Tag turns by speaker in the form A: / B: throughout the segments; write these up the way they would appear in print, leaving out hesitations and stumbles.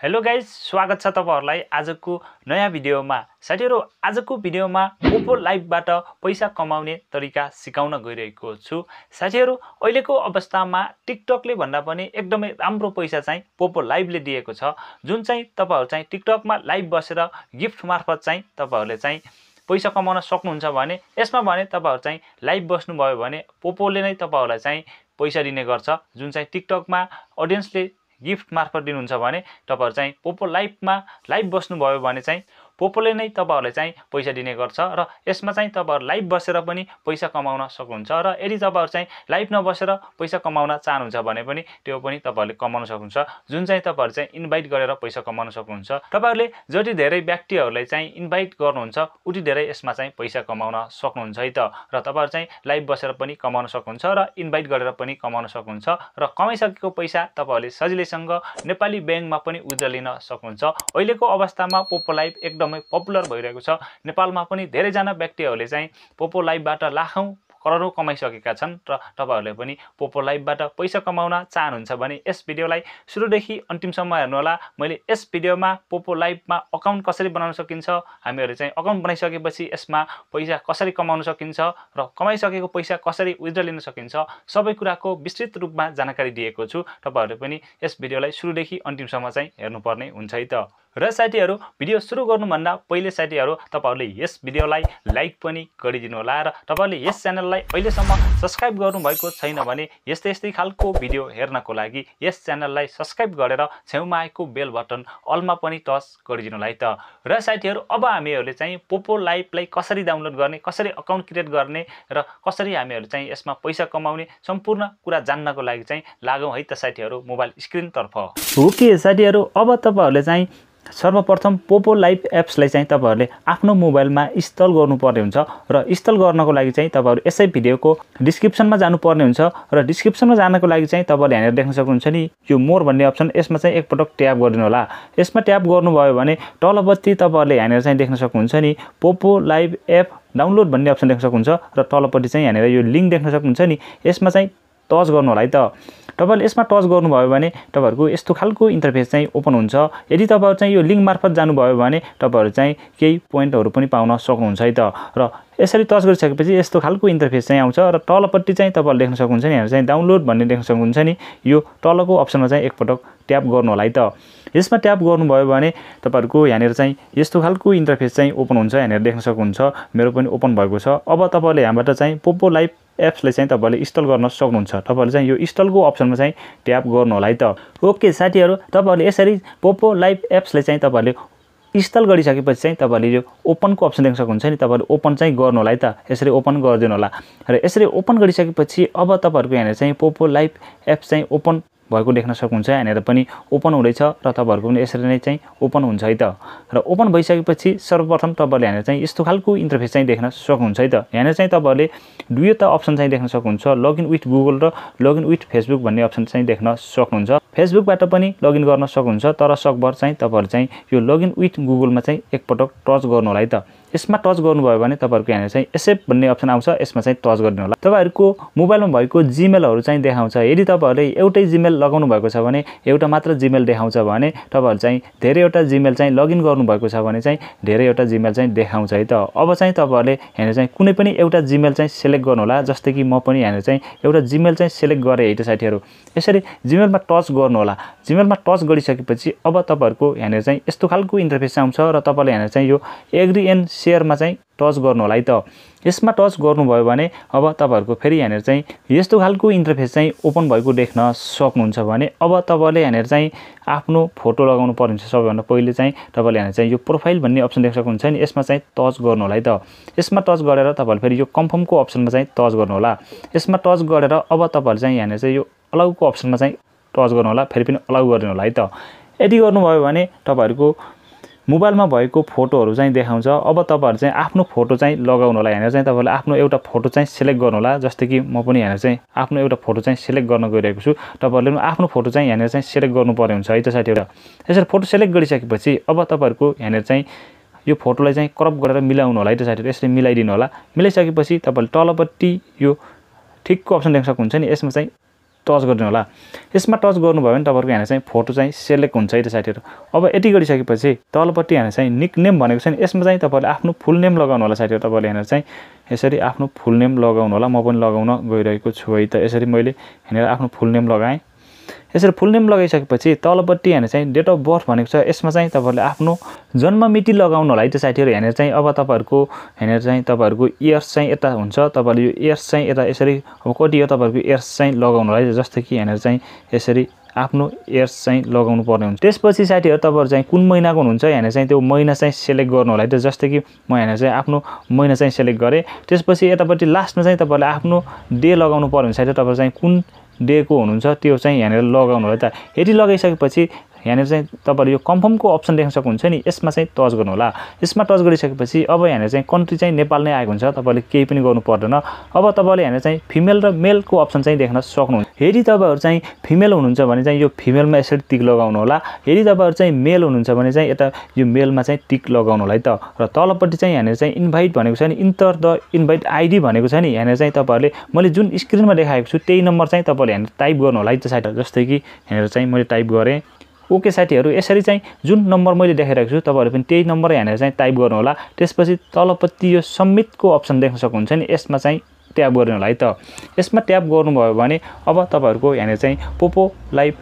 A: Hello guys, स्वागत छ तपाईहरुलाई आजको नयाँ भिडियोमा। साथीहरु, आजको भिडियोमा पोपो लाइभबाट पैसा कमाउने तरिका सिकाउन गइरहेको छु। साथीहरु, अहिलेको अवस्थामा टिकटकले भन्दा पनि एकदमै राम्रो पैसा चाहिँ पोपो लाइभले दिएको छ। जुन चाहिँ तपाईहरु चाहिँ टिकटकमा लाइभ बसेर गिफ्ट मार्फत चाहिँ तपाईहरुले चाहिँ पैसा कमाउन सक्नुहुन्छ भने यसमा भने तपाईहरु चाहिँ लाइभ बस्नु भयो भने पोपोले नै तपाईहरुलाई चाहिँ पैसा दिने गर्छ। जुन चाहिँ टिकटकमा ऑडियन्सले गिफ्ट मार्फत दिनुहुन्छ भने तपाईहरु चाहिँ पोपो लाइभमा लाइभ बस्नु भयो भने चाहिँ पोपोले नै तपाईहरुलाई चाहिँ पैसा दिने गर्छ र यसमा चाहिँ तपाईहरु लाइभ बसेर पनि पैसा कमाउन सक्नुहुन्छ र यदि तपाईहरु चाहिँ लाइभ नबसेर पैसा कमाउन चाहनुहुन्छ भने पनि त्यो पनि तपाईहरुले कमाउन सक्नुहुन्छ। जुन चाहिँ तपाईहरु चाहिँ इन्भाइट गरेर पैसा कमाउन सक्नुहुन्छ। तपाईहरुले जति धेरै व्यक्तिहरुलाई चाहिँ इन्भाइट गर्नुहुन्छ उति धेरै यसमा चाहिँ पैसा कमाउन सक्नुहुन्छ है त। र तपाईहरु चाहिँ लाइभ बसेर पनि कमाउन सक्नुहुन्छ र इन्भाइट गरेर पनि कमाउन सक्नुहुन्छ र कमाइसकेको पैसा तपाईहरुले सजिलैसँग नेपाली बैंकमा पनि विथड्र लिन सक्नुहुन्छ। अहिलेको अवस्थामा पोपो लाइभ एकदमै पपुलर भइरहेको छ। नेपालमा पनि धेरै जना व्यक्तिहरुले चाहिँ पोपो लाइभबाट लाखौं करोडौं कमाइसकेका छन् र तपाईहरुले पनि पोपो लाइभबाट पैसा कमाउन चाहनुहुन्छ भने यस भिडियोलाई सुरुदेखि अन्तिमसम्म हेर्नु होला। मैले यस भिडियोमा पोपो लाइभमा अकाउन्ट कसरी बनाउन सकिन्छ, हामीहरुले चाहिँ अकाउन्ट बनाइसकेपछि यसमा पैसा कसरी कमाउन सकिन्छ र कमाइसकेको पैसा कसरी विथड्र लिन सकिन्छ सबै कुराको विस्तृत रूपमा जानकारी दिएको छु। तपाईहरुले पनि यस भिडियोलाई सुरुदेखि अन्तिमसम्म चाहिँ हेर्नुपर्ने हुन्छ है त। र साथीहरु, भिडियो सुरु गर्नुभन्दा पहिले साथीहरु तपाईहरुले यस भिडियोलाई लाइक पनि गरिदिनु होला र तपाईहरुले यस च्यानललाई अहिलेसम्म सब्स्क्राइब गर्नुभएको छैन भने यस्तै खालको भिडियो हेर्नको लागि यस च्यानललाई सब्स्क्राइब गरेर छेउमा आएको बेल बटन अलमा पनि टच गरिदिनु होला है त। र साथीहरु, अब हामीहरुले चाहिँ पोपो लाइभलाई कसरी डाउनलोड गर्ने, कसरी अकाउन्ट क्रिएट गर्ने र कसरी हामीहरु चाहिँ यसमा पैसा कमाउने सम्पूर्ण कुरा जान्नको लागि चाहिँ लागौं है त साथीहरु मोबाइल स्क्रिन तर्फ। ओके साथीहरु, अब तपाईहरुले चाहिँ सर्वप्रथम पोपो लाइभ एप्सलाई चाहिँ तपाईहरुले आफ्नो मोबाइलमा इन्स्टल गर्नुपर्ने हुन्छ र इन्स्टल गर्नको लागि चाहिँ तपाईहरु यसै भिडियोको डिस्क्रिप्सनमा जानुपर्ने हुन्छ र डिस्क्रिप्सनमा जानको लागि चाहिँ तपाईहरुले यहाँनिर देख्न सक्नुहुन्छ नि यो मोर भन्ने अप्सन, यसमा चाहिँ एकपटक ट्याप गरिदिनु होला। यसमा ट्याप गर्नुभयो भने तलपट्टि तपाईहरुले यहाँनिर चाहिँ देख्न सक्नुहुन्छ नि पोपो लाइभ एप डाउनलोड भन्ने अप्सन देख्न सक्नुहुन्छ र तलपट्टि चाहिँ यहाँनिर यो लिंक देख्न सक्नुहुन्छ नि यसमा चाहिँ टच गर्नु होला है त। तपाईहरुले यसमा टच गर्नुभयो भने तपाईहरुको यस्तो खालको इन्टरफेस चाहिँ ओपन हुन्छ। यदि तपाईहरु चाहिँ यो लिंक मार्फत जानुभयो भने तपाईहरु चाहिँ केही पोइन्टहरु पनि पाउन सक्नुहुन्छ है त। र यसरी टच गरिसकेपछि यस्तो खालको इन्टरफेस चाहिँ आउँछ र तलपट्टि चाहिँ तपाईहरुले देख्न सक्नुहुन्छ नि यहाँ चाहिँ डाउनलोड भन्ने देख्न सक्नुहुन्छ नि यो तलको अप्सनमा चाहिँ एकपटक ट्याप गर्नु होला है त। यसमा ट्याप गर्नुभयो भने तपाईहरुको यहाँनिर चाहिँ यस्तो खालको इन्टरफेस चाहिँ ओपन हुन्छ। यहाँनिर देख्न सक्नुहुन्छ मेरो पनि ओपन भएको छ। अब तपाईहरुले यहाँबाट चाहिँ पोपो लाइभ एप्सलाई चाहिँ तपाईहरुले इन्स्टल गर्न सक्नुहुन्छ। तपाईहरुले चाहिँ यो इन्स्टलको अप्सनमा चाहिँ ट्याप गर्नु होला है त। ओके साथीहरु, तपाईहरुले यसरी पोपो लाइभ एप्सलाई चाहिँ तपाईहरुले इन्स्टल गरिसकेपछि चाहिँ तपाईहरुले यो ओपनको अप्सन देख्न सक्नुहुन्छ नि तपाईहरुले ओपन चाहिँ गर्नु होला है त। यसरी ओपन गरिदिनु होला र यसरी ओपन गरिसकेपछि अब तपाईहरुको यहाँनिर चाहिँ पोपो लाइभ एप्स चाहिँ ओपन भएको देख्न सक्नुहुन्छ। यहाँनिर पनि ओपन हुँदैछ र तपाईहरुको पनि यसरी नै चाहिँ ओपन हुन्छ है त। र ओपन भइसकेपछि सर्वप्रथम तपाईहरुले यहाँनिर चाहिँ यस्तो खालको इन्टरफेस चाहिँ देख्न सक्नुहुन्छ है त। यहाँनिर चाहिँ तपाईहरुले दुईवटा अप्सन चाहिँ देख्न सक्नुहुन्छ, लगइन विथ गुगल र लगइन विथ फेसबुक भन्ने अप्सन चाहिँ देख्न सक्नुहुन्छ। फेसबुकबाट पनि लगइन गर्न सक्नुहुन्छ तर सकभर चाहिँ तपाईहरु चाहिँ यो लगइन विथ गुगलमा चाहिँ एकपटक टच गर्नु होला है त। यसमा टच गर्नुभयो भने तपाईहरुको यहाँनिर चाहिँ एक्सेप्ट भन्ने अप्सन आउँछ, यसमा चाहिँ टच गरिदिनु होला। तपाईहरुको मोबाइलमा भएको जीमेलहरु चाहिँ देखाउँछ। यदि तपाईहरुले एउटै जीमेल लगाउनु भएको छ भने एउटा मात्र जीमेल देखाउँछ भने तपाईहरु चाहिँ धेरैवटा जीमेल चाहिँ लगइन गर्नु भएको छ भने चाहिँ धेरैवटा जीमेल चाहिँ देखाउँछ है त। अब चाहिँ तपाईहरुले यहाँनिर चाहिँ कुनै पनि एउटा जीमेल चाहिँ सिलेक्ट गर्नु होला। जस्तै कि म पनि यहाँनिर चाहिँ एउटा जीमेल चाहिँ सिलेक्ट गरे है त साथीहरु। यसरी जीमेलमा टच गर्नु होला। जीमेलमा टच गरिसकेपछि अब तपाईहरुको यहाँनिर चाहिँ यस्तो खालको इन्टरफेस आउँछ र तपाईहरुले यहाँनिर चाहिँ यो एग्री एन्ड शेयरमा चाहिँ टच गर्नु होला है त। यसमा टच गर्नुभयो भने अब तपाईहरुको फेरि यहाँनिर चाहिँ यस्तो खालको इन्टरफेस चाहिँ ओपन भएको देख्न सक्नुहुन्छ भने अब तपाईहरुले यहाँनिर चाहिँ आफ्नो फोटो लगाउनु पर्ने हुन्छ। सबैभन्दा पहिले चाहिँ तपाईहरुले यहाँनिर चाहिँ यो प्रोफाइल भन्ने अप्सन देख्न सक्नुहुन्छ नि यसमा चाहिँ टच गर्नु होला है त। यसमा टच गरेर तपाईहरुले फेरि यो कन्फर्मको अप्सनमा चाहिँ टच गर्नु होला। यसमा टच गरेर अब तपाईहरुले चाहिँ यहाँनिर चाहिँ यो अलाउको अप्सनमा चाहिँ टच गर्नु होला, फेरि पनि अलाउ गरिदिनु होला है त। यदि गर्नुभयो भने तपाईहरुको मोबाइलमा भएको फोटोहरु चाहिँ देखाउँछ। अब तपाईहरु चाहिँ आफ्नो फोटो चाहिँ लगाउनु होला। यहाँनिर चाहिँ तपाईहरुले आफ्नो एउटा फोटो चाहिँ सिलेक्ट गर्नु होला। जस्तै कि म पनि यहाँनिर चाहिँ आफ्नो एउटा फोटो चाहिँ सिलेक्ट गर्न गइरहेको छु। तपाईहरुले पनि आफ्नो फोटो चाहिँ यहाँनिर चाहिँ सिलेक्ट गर्नुपर्ने हुन्छ है त साथीहरु। यसरी फोटो सिलेक्ट गरिसकेपछि अब तपाईहरुको यहाँनिर चाहिँ यो फोटोलाई चाहिँ क्रप गरेर मिलाउनु होला है त साथीहरु। यसरी मिलाइदिनु होला। मिलाइसकेपछि तपाईहरुले तलपट्टि यो ठिकको अप्सन देख्न सक्नुहुन्छ नि यसमा चाहिँ टच गरिदिनु होला। यसमा टच गर्नुभयो भने तपाईँहरूको यहाँ चाहिँ फोटो चाहिँ सेलेक्ट हुन्छ है त साथीहरू। अब यति गरिसकेपछि तलपट्टि यहाँ चाहिँ निक नेम भनेको छ नि, यसमा चाहिँ तपाईँले आफ्नो फुल नेम लगाउनु होला साथीहरू। तपाईँले यहाँ चाहिँ यसरी आफ्नो फुल नेम लगाउनु होला। म पनि लगाउन गइरहेको छु है त। यसरी मैले यहाँनिर आफ्नो फुल नेम लगाएँ। यसरी फुल नेम लगाइसकेपछि तलपट्टि यहाँ चाहिँ डेट अफ बर्थ भनेको छ, यसमा चाहिँ तपाईँहरूले आफ्नो जन्म मिति लगाउनु होला है त साथीहरू। यहाँनिर चाहिँ अब तपाईँहरूको यहाँनिर चाहिँ तपाईँहरूको इयर्स चाहिँ यता हुन्छ, तपाईँले यो इयर्स चाहिँ यता यसरी अब कति हो तपाईँहरूको इयर्स चाहिँ लगाउनु होला है। जस्तै कि यहाँनिर चाहिँ यसरी आफ्नो इयर्स चाहिँ लगाउनु पर्ने हुन्छ। त्यसपछि साथीहरू तपाईँहरू चाहिँ कुन महिनाको हुनुहुन्छ यहाँनिर चाहिँ त्यो महिना चाहिँ सेलेक्ट गर्नु होला है त। जस्तै कि म यहाँनिर चाहिँ आफ्नो महिना चाहिँ सेलेक्ट गरेँ। त्यसपछि यतापट्टि लास्टमा चाहिँ तपाईँहरूले आफ्नो डे लगाउनु पर्ने हुन्छ साथीहरू। तपाईँहरू चाहिँ कुन डेको हुनुहुन्छ त्यो चाहिँ यहाँनिर लगाउनु होला त। यदि लगाइसकेपछि यहाँनिर चाहिँ तपाईँले यो कन्फर्मको अप्सन देख्न सक्नुहुन्छ नि, यसमा चाहिँ टच गर्नु होला। यसमा टच गरिसकेपछि अब यहाँनिर चाहिँ कन्ट्री चाहिँ नेपाल नै आएको हुन्छ, तपाईँले केही पनि गर्नु पर्दैन। अब तपाईँले यहाँनिर चाहिँ फिमेल र मेलको अप्सन चाहिँ देख्न सक्नुहुन्छ। यदि तपाईँहरू चाहिँ फिमेल हुनुहुन्छ भने चाहिँ यो फिमेलमा यसरी टिक लगाउनु होला। यदि तपाईँहरू चाहिँ मेल हुनुहुन्छ भने चाहिँ यता यो मेलमा चाहिँ टिक लगाउनु होला है त। र तलपट्टि चाहिँ यहाँनिर चाहिँ इन्भाइट भनेको छ नि, इन्टर द इन्भाइट आइडी भनेको छ नि, यहाँनिर चाहिँ तपाईँहरूले मैले जुन स्क्रिनमा देखाएको छु त्यही नम्बर चाहिँ तपाईँले यहाँनिर टाइप गर्नु होला है त साथीहरू। जस्तै कि यहाँनिर चाहिँ मैले टाइप गरेँ। ओके साथीहरू, यसरी चाहिँ जुन नम्बर मैले देखाइरहेको छु तपाईँहरू पनि त्यही नम्बर यहाँनिर चाहिँ टाइप गर्नु होला। त्यसपछि तलपट्टि यो सबमिटको अप्सन देख्न सक्नुहुन्छ नि, यसमा चाहिँ ट्याप गर्नु होला है त। यसमा ट्याप गर्नुभयो भने अब तपाईँहरूको यहाँनिर चाहिँ पोपो लाइभ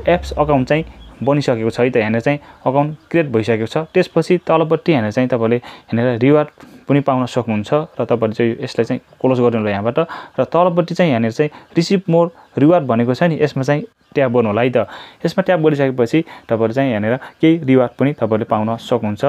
A: एप्स अकाउन्ट चाहिँ बनिसकेको छ है त। यहाँनिर चाहिँ अकाउन्ट क्रिएट भइसकेको छ। त्यसपछि तलपट्टि यहाँनिर चाहिँ तपाईँले यहाँनिर रिवार्ड पनि पाउन सक्नुहुन्छ र तपाईँले चाहिँ यसलाई चाहिँ क्लोज गर्नु होला यहाँबाट। र तलपट्टि चाहिँ यहाँनिर चाहिँ रिसिभ मोर रिवार्ड भनेको छ नि, यसमा चाहिँ ट्याप गर्नु होला है त। यसमा ट्याप गरिसकेपछि तपाईँले चाहिँ यहाँनिर केही रिवार्ड पनि तपाईँले पाउन सक्नुहुन्छ,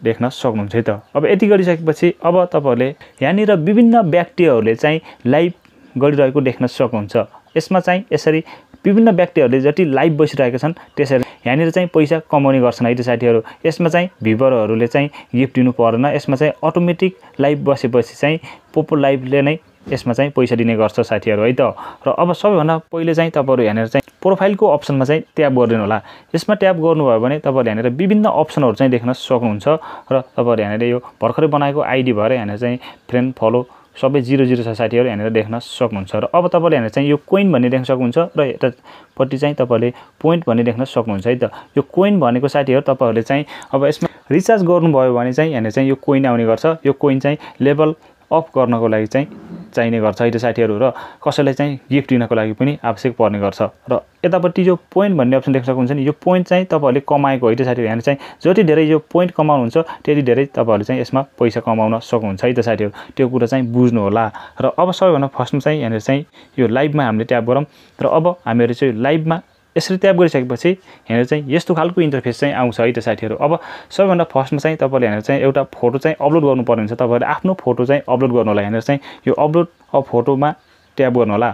A: देख्न सक्नुहुन्छ है त। अब यति गरिसकेपछि अब तपाईँहरूले यहाँनिर विभिन्न व्यक्तिहरूले चाहिँ लाइभ गरिरहेको देख्न सक्नुहुन्छ। यसमा चाहिँ यसरी विभिन्न व्यक्तिहरूले जति लाइभ बसिरहेका छन् त्यसरी यहाँनिर चाहिँ पैसा कमाउने गर्छन् है त साथीहरू। यसमा चाहिँ भ्युवरहरूले चाहिँ गिफ्ट दिनु पर्दैन। यसमा चाहिँ अटोमेटिक लाइभ बसेपछि चाहिँ पोपो लाइभले नै यसमा चाहिँ पैसा दिने गर्छ साथीहरू है त। र अब सबैभन्दा पहिले चाहिँ तपाईँहरू यहाँनिर चाहिँ प्रोफाइलको अप्सनमा चाहिँ ट्याप गरिदिनु होला। यसमा ट्याप गर्नुभयो भने तपाईँले यहाँनिर विभिन्न अप्सनहरू चाहिँ देख्न सक्नुहुन्छ। र तपाईँहरू यहाँनिर यो भर्खरै बनाएको आइडी भएर यहाँनिर चाहिँ फ्रेन्ड फलो सबै 0 छ साथीहरू, यहाँनिर देख्न सक्नुहुन्छ। र अब तपाईँले यहाँनिर चाहिँ यो कोइन भन्ने देख्न सक्नुहुन्छ र यतापट्टि चाहिँ तपाईँले पोइन्ट भन्ने देख्न सक्नुहुन्छ है त। यो कोइन भनेको साथीहरू तपाईँहरूले चाहिँ अब यसमा रिचार्ज गर्नुभयो भने चाहिँ यहाँनिर चाहिँ यो कोइन आउने गर्छ। यो कोइन चाहिँ लेभल अप गर्नको लागि चाहिँ चाहिने गर्छ है त साथीहरू। र कसैलाई चाहिँ गिफ्ट दिनको लागि पनि आवश्यक पर्ने गर्छ। र यतापट्टि यो पोइन्ट भन्ने अप्सन देख्न सक्नुहुन्छ नि, यो पोइन्ट चाहिँ तपाईँहरूले कमाएको है त साथीहरू। यहाँ चाहिँ जति धेरै यो पोइन्ट कमाउनुहुन्छ त्यति धेरै तपाईँहरूले चाहिँ यसमा पैसा कमाउन सक्नुहुन्छ है त साथीहरू। त्यो कुरा चाहिँ बुझ्नु होला। र अब सबैभन्दा फर्स्टमा चाहिँ यहाँनिर चाहिँ यो लाइभमा हामीले ट्याप गरौँ। र अब हामीहरू चाहिँ लाइभमा यसरी ट्याप गरिसकेपछि यहाँनिर चाहिँ यस्तो खालको इन्टरफेस चाहिँ आउँछ है त साथीहरू। अब सबैभन्दा फर्स्टमा चाहिँ तपाईँले यहाँनिर चाहिँ एउटा फोटो चाहिँ अपलोड गर्नुपर्ने हुन्छ। तपाईँहरूले आफ्नो फोटो चाहिँ अपलोड गर्नु होला। यहाँनिर चाहिँ यो अपलोड अ फोटोमा ट्याप गर्नु होला।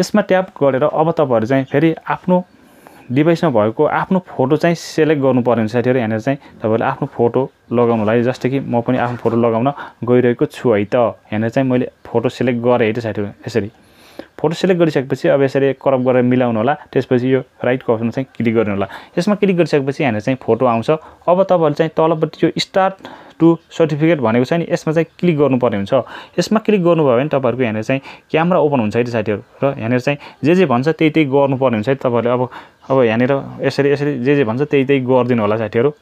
A: यसमा ट्याप गरेर अब तपाईँहरू चाहिँ फेरि आफ्नो डिभाइसमा भएको आफ्नो फोटो चाहिँ सेलेक्ट गर्नुपर्ने हुन्छ साथीहरू। यहाँनिर चाहिँ तपाईँले आफ्नो फोटो लगाउनु होला। जस्तै कि म पनि आफ्नो फोटो लगाउन गइरहेको छु है त। यहाँनिर चाहिँ मैले फोटो सेलेक्ट गरेँ है त साथीहरू। यसरी फोटो सेलेक्ट गरिसकेपछि अब यसरी क्रप गरेर मिलाउनु होला। त्यसपछि यो राइटको अप्सनमा चाहिँ क्लिक गर्नु होला। यसमा क्लिक गरिसकेपछि यहाँनिर चाहिँ फोटो आउँछ। अब तपाईँहरूले चाहिँ तलपट्टि यो स्टार्ट टु सर्टिफिकेट भनेको छ नि, यसमा चाहिँ क्लिक गर्नुपर्ने हुन्छ। यसमा क्लिक गर्नुभयो भने तपाईँहरूको यहाँनिर चाहिँ क्यामेरा ओपन हुन्छ है त साथीहरू। र यहाँनिर चाहिँ जे भन्छ त्यही गर्नुपर्ने हुन्छ है तपाईँहरूले। अब यहाँनिर यसरी जे भन्छ त्यही गरिदिनु होला साथीहरू।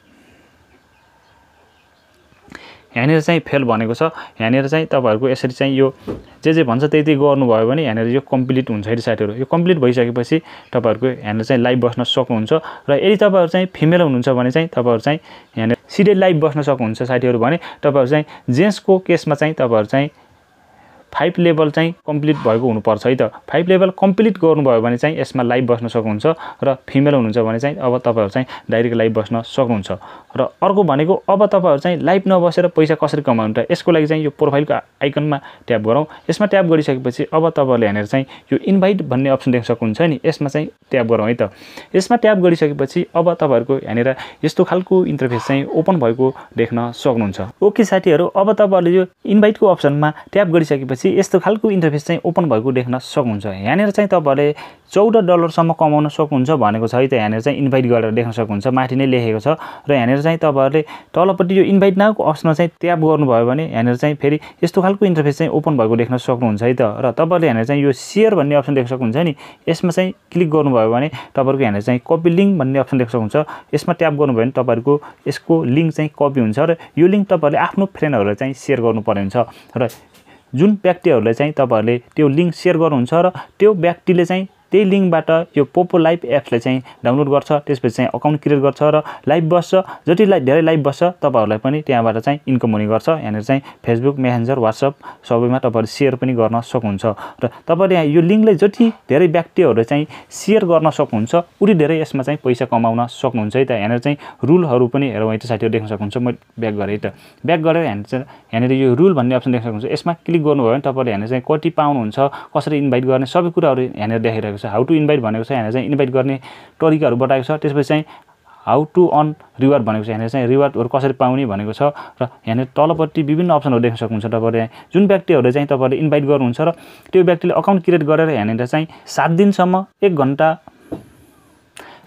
A: यहाँनिर चाहिँ फेल भनेको छ। यहाँनिर चाहिँ तपाईँहरूको यसरी चाहिँ यो जे भन्छ त्यही गर्नुभयो भने यहाँनिर यो कम्प्लिट हुन्छ है साथीहरू। यो कम्प्लिट भइसकेपछि तपाईँहरूको यहाँनिर चाहिँ लाइभ बस्न सक्नुहुन्छ। र यदि तपाईँहरू चाहिँ फिमेल हुनुहुन्छ भने चाहिँ तपाईँहरू चाहिँ यहाँनिर सिधै लाइभ बस्न सक्नुहुन्छ साथीहरू। भने तपाईँहरू चाहिँ जेन्ट्सको केसमा चाहिँ तपाईँहरू चाहिँ 5 लेभल चाहिँ कम्प्लिट भएको हुनुपर्छ है त। 5 लेभल कम्प्लिट गर्नुभयो भने चाहिँ यसमा लाइभ बस्न सक्नुहुन्छ। र फिमेल हुनुहुन्छ भने चाहिँ अब तपाईँहरू चाहिँ डाइरेक्ट लाइभ बस्न सक्नुहुन्छ। र अर्को भनेको अब तपाईँहरू चाहिँ लाइभ नबसेर पैसा कसरी कमाउनु त, यसको लागि चाहिँ यो प्रोफाइलको आइकनमा ट्याप गरौँ। यसमा ट्याप गरिसकेपछि अब तपाईँहरूले यहाँनिर चाहिँ यो इन्भाइट भन्ने अप्सन देख्न सक्नुहुन्छ नि, यसमा चाहिँ ट्याप गरौँ है त। यसमा ट्याप गरिसकेपछि अब तपाईँहरूको यहाँनिर यस्तो खालको इन्टरफेस चाहिँ ओपन भएको देख्न सक्नुहुन्छ। ओके साथीहरू, अब तपाईँहरूले यो इन्भाइटको अप्सनमा ट्याप गरिसकेपछि सकेपछि यस्तो खालको इन्टरफेस चाहिँ ओपन भएको देख्न सक्नुहुन्छ। यहाँनिर चाहिँ तपाईँहरूले $14 सम्म कमाउन सक्नुहुन्छ भनेको छ है त। यहाँनिर चाहिँ इन्भाइट गरेर देख्न सक्नुहुन्छ, माथि नै लेखेको छ। र यहाँनिर चाहिँ तपाईँहरूले तलपट्टि यो इन्भाइट नाउको अप्सनमा चाहिँ ट्याप गर्नुभयो भने यहाँनिर चाहिँ फेरि यस्तो खालको इन्टरफेस चाहिँ ओपन भएको देख्न सक्नुहुन्छ है त। र तपाईँहरूले यहाँनिर चाहिँ यो सेयर भन्ने अप्सन देख्न सक्नुहुन्छ नि, यसमा चाहिँ क्लिक गर्नुभयो भने तपाईँहरूको यहाँनिर चाहिँ कपी लिङ्क भन्ने अप्सन देख्न सक्नुहुन्छ। यसमा ट्याप गर्नुभयो भने तपाईँहरूको यसको लिङ्क चाहिँ कपी हुन्छ र यो लिङ्क तपाईँहरूले आफ्नो फ्रेन्डहरूलाई चाहिँ सेयर गर्नुपर्ने हुन्छ। र जुन व्यक्तिहरूले चाहिँ तपाईँहरूले त्यो लिङ्क सेयर गर्नुहुन्छ र त्यो व्यक्तिले चाहिँ त्यही लिङ्कबाट यो पोपो लाइभ एप्सलाई चाहिँ डाउनलोड गर्छ, त्यसपछि चाहिँ अकाउन्ट क्रिएट गर्छ र लाइभ बस्छ। जति धेरै लाइभ बस्छ तपाईँहरूलाई पनि त्यहाँबाट चाहिँ इन्कम हुने गर्छ। यहाँनिर चाहिँ फेसबुक, मेसेन्जर, वाट्सएप सबैमा तपाईँहरूले सेयर पनि गर्न सक्नुहुन्छ। र तपाईँले यो लिङ्कले जति धेरै व्यक्तिहरूले चाहिँ सेयर गर्न सक्नुहुन्छ उति धेरै यसमा चाहिँ पैसा कमाउन सक्नुहुन्छ है त। यहाँनिर चाहिँ रुलहरू पनि हेरौँ है त साथीहरू, देख्न सक्नुहुन्छ। म ब्याक गरेँ है त। ब्याक गरेर यहाँनिर यो रुल भन्ने अप्सन देख्न सक्नुहुन्छ। यसमा क्लिक गर्नुभयो भने तपाईँले यहाँनिर चाहिँ कति पाउनुहुन्छ, कसरी इन्भाइट गर्ने सबै कुराहरू यहाँनिर देखाइरहेको छ। हाउ टु इन्भाइट भनेको छ, यहाँनिर चाहिँ इन्भाइट गर्ने तरिकाहरू बताएको छ। त्यसपछि चाहिँ हाउ टु अर्न रिवार्ड भनेको छ, यहाँनिर चाहिँ रिवार्डहरू कसरी पाउने भनेको छ। र यहाँनिर तलपट्टि विभिन्न अप्सनहरू देख्न सक्नुहुन्छ। तपाईँले जुन व्यक्तिहरूले चाहिँ तपाईँले इन्भाइट गर्नुहुन्छ र त्यो व्यक्तिले अकाउन्ट क्रिएट गरेर यहाँनिर चाहिँ 7 दिनसम्म 1 घन्टा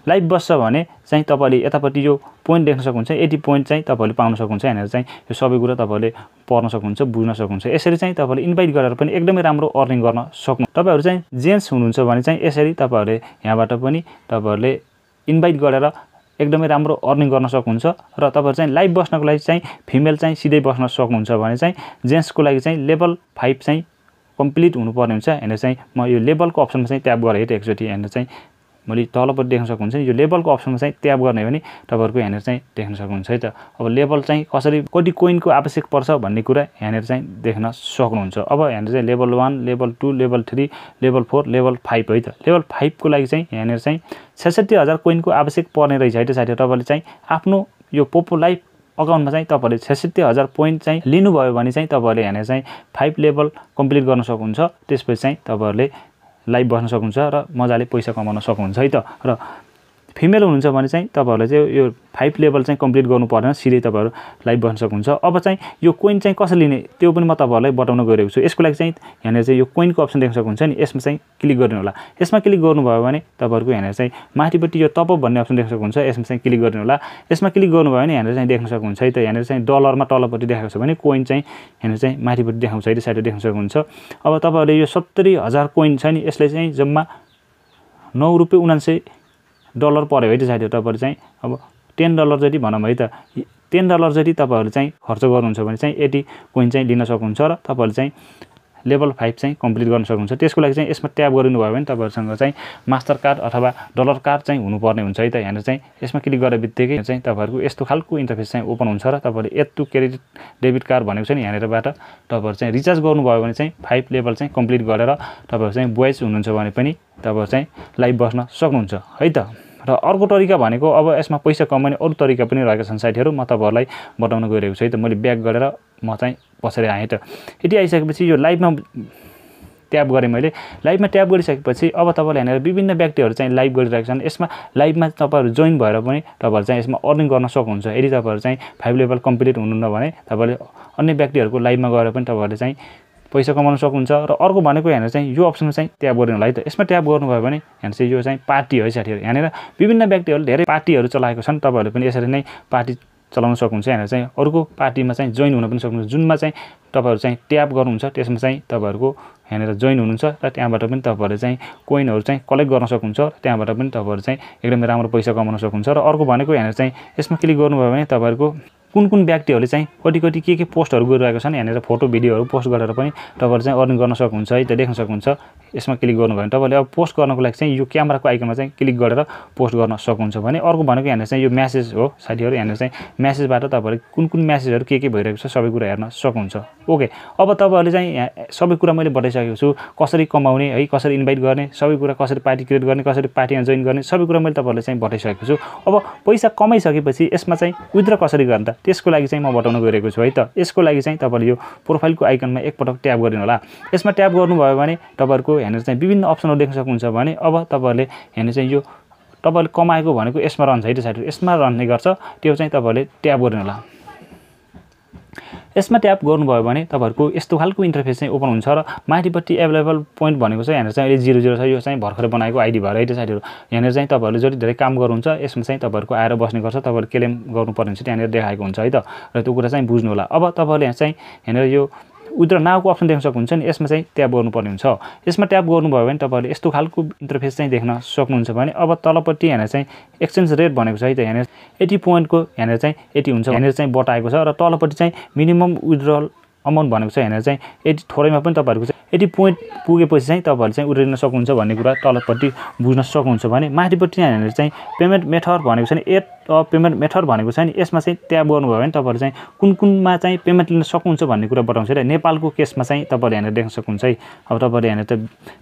A: लाइभ बस्छ भने चाहिँ तपाईँले यतापट्टि यो पोइन्ट देख्न सक्नुहुन्छ। 80 पोइन्ट चाहिँ तपाईँले पाउन सक्नुहुन्छ। यहाँनिर चाहिँ यो सबै कुरा तपाईँले पढ्न सक्नुहुन्छ, बुझ्न सक्नुहुन्छ। यसरी चाहिँ तपाईँले इन्भाइट गरेर पनि एकदमै राम्रो अर्निङ गर्न सक्नु। तपाईँहरू चाहिँ जेन्ट्स हुनुहुन्छ भने चाहिँ यसरी तपाईँहरूले यहाँबाट पनि तपाईँहरूले इन्भाइट गरेर एकदमै राम्रो अर्निङ गर्न सक्नुहुन्छ। र तपाईँहरू चाहिँ लाइभ बस्नको लागि चाहिँ फिमेल चाहिँ सिधै बस्न सक्नुहुन्छ भने चाहिँ जेन्ट्सको लागि चाहिँ लेभल 5 चाहिँ कम्प्लिट हुनुपर्ने हुन्छ। यहाँनिर चाहिँ म यो लेभलको अप्सनमा चाहिँ ट्याप गरेँ है एकचोटि। यहाँनिर चाहिँ मैले तलपट्टि देख्न सक्नुहुन्छ यो लेभलको अप्सनमा चाहिँ ट्याप गर्ने भने तपाईँहरूको यहाँनिर चाहिँ देख्न सक्नुहुन्छ है त। अब लेभल चाहिँ कसरी कति कोइनको आवश्यक पर्छ भन्ने कुरा यहाँनिर चाहिँ देख्न सक्नुहुन्छ। अब यहाँनिर चाहिँ level 1, level 2, level 3, level 4, level 5 है त। लेभल 5 को लागि चाहिँ यहाँनिर चाहिँ 66,000 कोइनको आवश्यक पर्ने रहेछ है त साथीहरू। तपाईँले चाहिँ आफ्नो यो पोपो लाइभ अकाउन्टमा चाहिँ तपाईँले 66,000 पोइन्ट चाहिँ लिनुभयो भने चाहिँ तपाईँहरूले यहाँनिर चाहिँ 5 लेभल कम्प्लिट गर्न सक्नुहुन्छ। त्यसपछि चाहिँ तपाईँहरूले लाइभ बस्न सक्नुहुन्छ र मजाले पैसा कमाउन सक्नुहुन्छ है त। र फिमेल हुनुहुन्छ भने चाहिँ तपाईँहरूले चाहिँ यो 5 लेभल चाहिँ कम्प्लिट गर्नु पर्दैन, सिधै तपाईँहरू लाइभ बस्न सक्नुहुन्छ। अब चाहिँ यो कोइन चाहिँ कसरी लिने त्यो पनि म तपाईँहरूलाई बताउन गइरहेको छु। यसको लागि चाहिँ यहाँनिर चाहिँ यो कोइनको अप्सन देख्न सक्नुहुन्छ नि, यसमा चाहिँ क्लिक गर्नु होला। यसमा क्लिक गर्नुभयो भने तपाईँहरूको यहाँनिर चाहिँ माथिपट्टि यो टपअप भन्ने अप्सन देख्न सक्नुहुन्छ, यसमा चाहिँ क्लिक गर्नु होला। यसमा क्लिक गर्नुभयो भने यहाँनिर चाहिँ देख्न सक्नुहुन्छ है त। यहाँनिर चाहिँ डलरमा तलपट्टि देखाएको छ भने कोइन चाहिँ यहाँनिर चाहिँ माथिपट्टि देखाउँछ है त साइडमा देख्न सक्नुहुन्छ। अब तपाईँहरूले यो 70,000 कोइन छ नि, यसले चाहिँ जम्मा $9.79 पर्यो है त साथीहरू। तपाईँहरू चाहिँ अब $10 जति भनौँ है त, $10 जति तपाईँहरू चाहिँ खर्च गर्नुहुन्छ भने चाहिँ 80 कोइन चाहिँ लिन सक्नुहुन्छ र तपाईँहरूले चाहिँ लेभल 5 चाहिँ कम्प्लिट गर्न सक्नुहुन्छ। त्यसको लागि चाहिँ यसमा ट्याप गरिनुभयो भने तपाईँहरूसँग चाहिँ मास्टर कार्ड अथवा डलर कार्ड चाहिँ हुनुपर्ने हुन्छ है त। यहाँनिर चाहिँ यसमा क्लिक गरेर बित्तिकै चाहिँ तपाईँहरूको यस्तो खालको इन्टरफेस चाहिँ ओपन हुन्छ र तपाईँले add to credit debit card भनेको छ नि यहाँनिरबाट तपाईँहरू चाहिँ रिचार्ज गर्नुभयो भने चाहिँ 5 लेभल चाहिँ कम्प्लिट गरेर तपाईँहरू चाहिँ बोइज हुनुहुन्छ भने पनि तपाईँहरू चाहिँ लाइभ बस्न सक्नुहुन्छ है त। र अर्को तरिका भनेको अब यसमा पैसा कमाउने अरू तरिका पनि रहेका छन् साथीहरू, म तपाईँहरूलाई बताउन गइरहेको छु है त। मैले ब्याक गरेर म चाहिँ पछाडि आएँ त। यति आइसकेपछि यो लाइभमा ट्याप गरेँ मैले। लाइभमा ट्याप गरिसकेपछि अब तपाईँले यहाँनिर विभिन्न व्यक्तिहरू चाहिँ लाइभ गरिरहेका छन्। यसमा लाइभमा तपाईँहरू जोइन भएर पनि तपाईँहरू चाहिँ यसमा अर्निङ गर्न सक्नुहुन्छ। यदि तपाईँहरू चाहिँ 5 लेभल कम्प्लिट हुनुहुन्न भने तपाईँले अन्य व्यक्तिहरूको लाइभमा गएर पनि तपाईँहरूले चाहिँ पैसा कमाउन सक्नुहुन्छ। र अर्को भनेको यहाँनिर चाहिँ यो अप्सनमा चाहिँ ट्याप गर्नु होला है त। यसमा ट्याप गर्नुभयो भने यहाँनिर चाहिँ यो चाहिँ पार्टी है साथीहरू। यहाँनिर विभिन्न व्यक्तिहरूले धेरै पार्टीहरू चलाएको छन्, तपाईँहरूले पनि यसरी नै पार्टी चलाउन सक्नुहुन्छ। यहाँनिर चाहिँ अर्को पार्टीमा चाहिँ जोइन हुन पनि सक्नुहुन्छ। जुनमा चाहिँ तपाईँहरू चाहिँ ट्याप गर्नुहुन्छ त्यसमा चाहिँ तपाईँहरूको यहाँनिर जोइन हुनुहुन्छ र त्यहाँबाट पनि तपाईँहरूले चाहिँ कोइनहरू चाहिँ कलेक्ट गर्न सक्नुहुन्छ। त्यहाँबाट पनि तपाईँहरू चाहिँ एकदमै राम्रो पैसा कमाउन सक्नुहुन्छ। र अर्को भनेको यहाँनिर चाहिँ यसमा क्लिक गर्नुभयो भने तपाईँहरूको कुन कुन व्यक्तिहरूले चाहिँ कति के पोस्टहरू गरिरहेको छन्, यहाँनिर फोटो भिडियोहरू पोस्ट गरेर पनि तपाईँहरू चाहिँ अर्निङ गर्न सक्नुहुन्छ है त। देख्न सक्नुहुन्छ यसमा क्लिक गर्नुभयो भने तपाईँले अब पोस्ट गर्नको लागि चाहिँ यो क्यामेराको आइकनमा चाहिँ क्लिक गरेर पोस्ट गर्न सक्नुहुन्छ भने। अर्को भनेको यहाँनिर चाहिँ यो म्यासेज हो साथीहरू। यहाँनिर चाहिँ म्यासेजबाट तपाईँहरूले कुन म्यासेजहरू के भइरहेको छ सबै कुरा हेर्न सक्नुहुन्छ। ओके, अब तपाईँहरूले चाहिँ यहाँ सबै कुरा मैले बताइसकेको छु, कसरी कमाउने है, कसरी इन्भाइट गर्ने, सबै कुरा कसरी पार्टी क्रिएट गर्ने, कसरी पार्टीमा जोइन गर्ने, सबै कुरा मैले तपाईँहरूले चाहिँ बताइसकेको छु। अब पैसा कमाइसकेपछि यसमा चाहिँ विथड्र कसरी गर्ने त त्यसको लागि चाहिँ म बताउन गइरहेको छु है त। यसको लागि चाहिँ तपाईँले यो प्रोफाइलको आइकनमा एकपटक ट्याप गरिदिनु होला। यसमा ट्याप गर्नुभयो भने तपाईँहरूको यहाँनिर चाहिँ विभिन्न अप्सनहरू देख्न सक्नुहुन्छ भने अब तपाईँहरूले यहाँनिर चाहिँ यो तपाईँले कमाएको भनेको यसमा रहन्छ है त साथीहरू। यसमा रहने गर्छ, त्यो चाहिँ तपाईँहरूले ट्याप गर्नु होला। यसमा ट्याप गर्नुभयो भने तपाईहरुको यस्तो खालको इन्टरफेस चाहिँ ओपन हुन्छ र माथिपट्टि अवेलेबल पोइन्ट भनेको चाहिँ यहाँनिर चाहिँ अहिले 00 छ। यो चाहिँ भर्खरै बनाएको आइडी भएर है त साथीहरु। यहाँनिर चाहिँ तपाईहरुले जति धेरै काम गर्नुहुन्छ यसमा चाहिँ तपाईहरुको आएर बस्ने गर्छ। तपाईहरु क्लेम गर्नुपर्ने हुन्छ त्यहाँनिर देखाएको हुन्छ है त। र त्यो कुरा चाहिँ बुझ्नु होला। अब तपाईहरुले यहाँ चाहिँ यहाँनिर यो विथड्र नाउको अप्सन देख्न सक्नुहुन्छ नि। यसमा चाहिँ ट्याप गर्नुपर्ने हुन्छ। यसमा ट्याप गर्नुभयो भने तपाईहरुले यस्तो खालको इन्टरफेस चाहिँ देख्न सक्नुहुन्छ भने अब तलपट्टि यहाँनिर चाहिँ एक्सचेन्ज रेट भनेको छ है त। यहाँनिर 80 पोइन्टको यहाँनिर चाहिँ 80 हुन्छ यहाँनिर चाहिँ बताएको छ र तलपट्टि चाहिँ मिनिमम विथड्रल अमाउन्ट भनेको छ यहाँनिर चाहिँ 80 थोरैमा पनि तपाईहरुको चाहिँ 80 पोइन्ट पुगेपछि चाहिँ तपाईहरुले चाहिँ उड्न सक्नुहुन्छ भन्ने कुरा तलपट्टि बुझ्न सक्नुहुन्छ भने माथिपट्टि यहाँनिर चाहिँ पेमेन्ट मेथड भनेको छ नि। एड पेमेन्ट मेथड भनेको छ नि। यसमा चाहिँ ट्याप गर्नुभयो भने तपाईहरु चाहिँ कुनमा चाहिँ पेमेन्ट लिन सक्नुहुन्छ भन्ने कुरा बताउँछ र नेपालको केसमा चाहिँ तपाईहरुले यहाँनिर देख्न सक्नुहुन्छ है। अब तपाईहरुले यहाँनिर त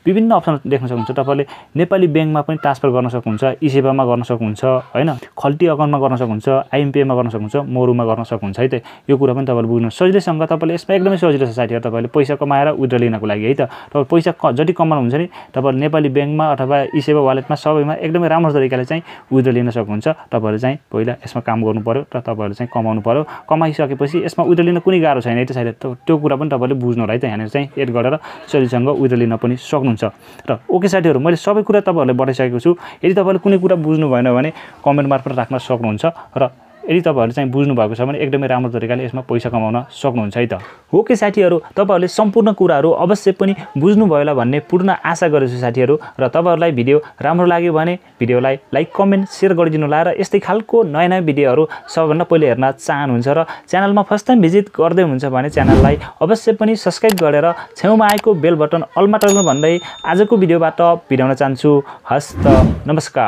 A: विभिन्न अप्सन देख्न सक्नुहुन्छ। तपाईहरुले नेपाली बैंकमा पनि ट्रान्सफर गर्न सक्नुहुन्छ, ई-सेवामा गर्न सक्नुहुन्छ हैन, खल्टी अकाउन्टमा गर्न सक्नुहुन्छ, आइएमपीए मा गर्न सक्नुहुन्छ, मोरुमा गर्न सक्नुहुन्छ है त। यो कुरा पनि तपाईहरुले बुझ्न सजिलैसँग तपाईहरुले यसमा एकदमै सजिलो छ साथीहरु। तपाईहरुले पैसा कमाएर विथड्र लिनको लागि है त। तपाईहरु पैसा जति कमाउनुहुन्छ नि तपाईहरुले नेपाली बैंकमा अथवा ई-सेवा वालेटमा सबैमा एकदमै राम्रो तरिकाले चाहिँ विथड्र लिन सक्नुहुन्छ। तपाईहरुले चाहिँ पहिला यसमा काम गर्नु पर्यो र तपाईहरुले चाहिँ कमाउनु पर्यो। कमाइसकेपछि यसमा विथड्र लिन कुनै गाह्रो छैन है त साथीहरु। त्यो कुरा पनि तपाईहरुले बुझ्नु होला है त। यहाँनिर चाहिँ एड गरेर सजिलोसँग विथड्र लिन पनि सक्नुहुन्छ। र ओके साथीहरु, मैले सबै कुरा तपाईहरुलाई बताइसकेको छु। यदि तपाईहरुले कुनै कुरा बुझ्नु भएन भने कमेन्ट मार्फत राख्न सक्नुहुन्छ र यदि तपाईहरुले चाहिँ बुझ्नु भएको छ भने एकदमै राम्रो तरिकाले यसमा पैसा कमाउन सक्नुहुन्छ है त। ओके साथीहरु, तपाईहरुले सम्पूर्ण कुराहरु अवश्य पनि बुझ्नु भयो होला भन्ने पूर्ण आशा गरेछु साथीहरु। र तपाईहरुलाई भिडियो राम्रो लाग्यो भने भिडियोलाई लाइक कमेन्ट शेयर गरिदिनु होला। र यस्तै खालको नयाँ नयाँ भिडियोहरु सबभन्दा पहिले हेर्न चाहनुहुन्छ र च्यानलमा फर्स्ट टाइम भिजिट गर्दै हुनुहुन्छ भने च्यानललाई अवश्य पनि सब्स्क्राइब गरेर छेउमा आएको बेल बटन अलमा टल्नु भन्दै आजको भिडियोबाट बिराउन चाहन्छु। हस्त नमस्कार।